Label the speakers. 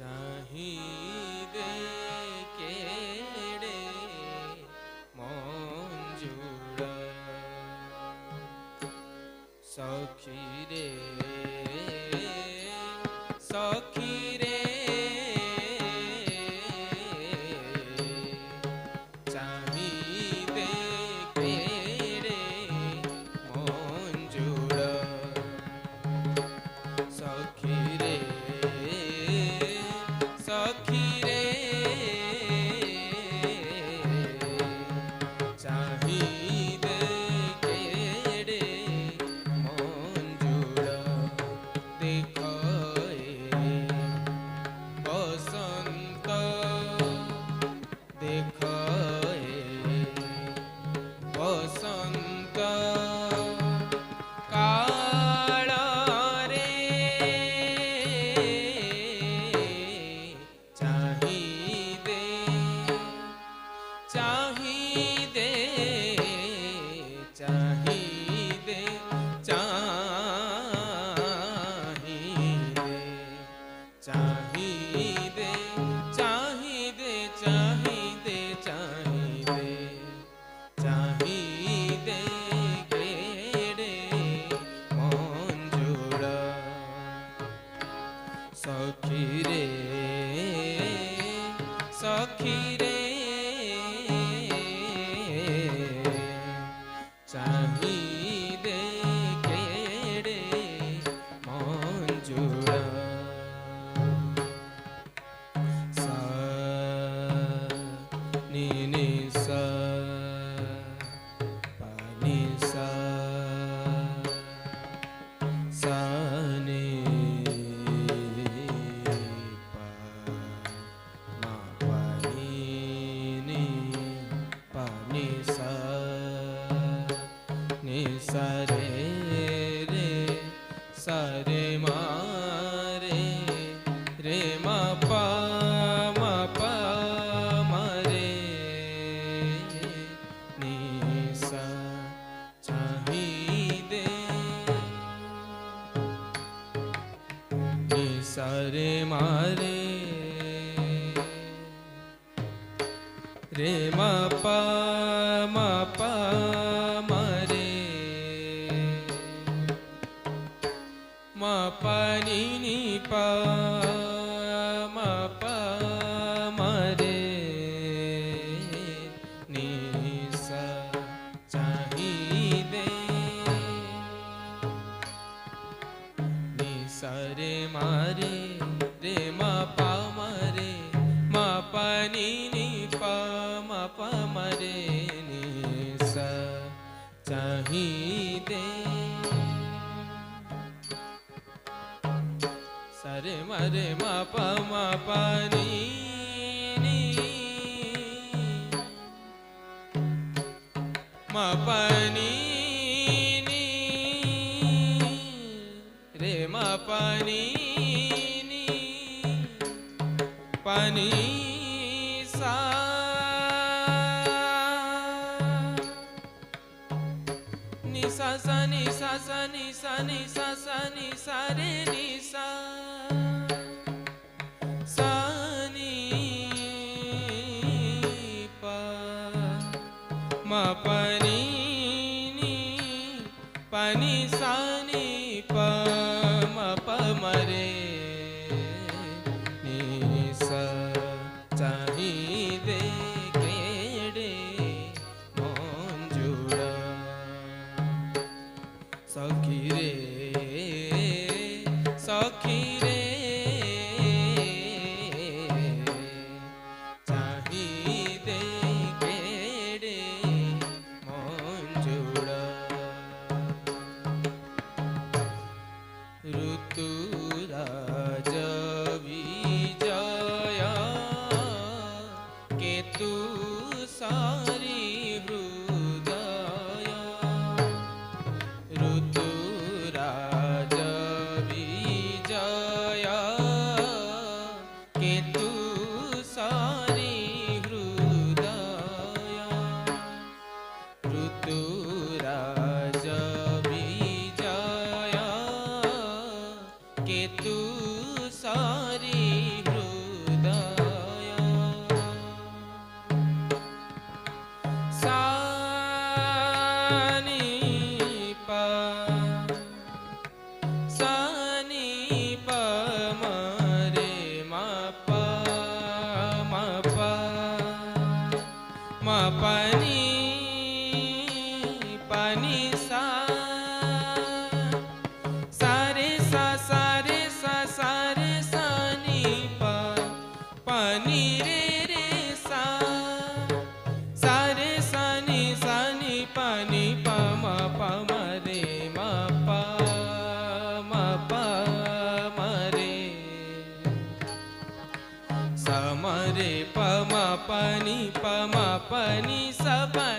Speaker 1: चाहिदे केड़े मंजूड़ा सखी रे सखी रे चाहिदे केड़े मंजूड़ा सखी रे सखी रे चाहिदे केड़े मंजूड़ा देखो बसंत देखो बसंत काल रे चाहिदे चाहिदे चाहिदे चाहिदे चाहिदे चाहिदे चाहिदे चाहिदे चाहिदे केड़े मंजूड़ा सखी रे सखी रे चाहिदे केड़े मंजूड़ा सा नी नी सा पा नी सा सा नी पा मा पा नी पा नी सा रे सा रे मा रे मा पा मा रे नी सा चाहिदे नी सा रे मा रे मा पा मा रे मा पा नी पा मा रे नी सा चाहिदे नी सा रे मा पा मा रे मा पा नी पा मा रे नी सा चाहिदे सरे मरे मा पा नी मा पा नी रे मा पा नी पा नी सा नी सा सा नी सा सा नी सा नी सा सा नी सा रे नी सा सा नी पा मा पा नी पा नी सा नी पा मा रे नी सा चाहिदे केड़े मंजूड़ा सखी रे सखी प नि प म प नि सा प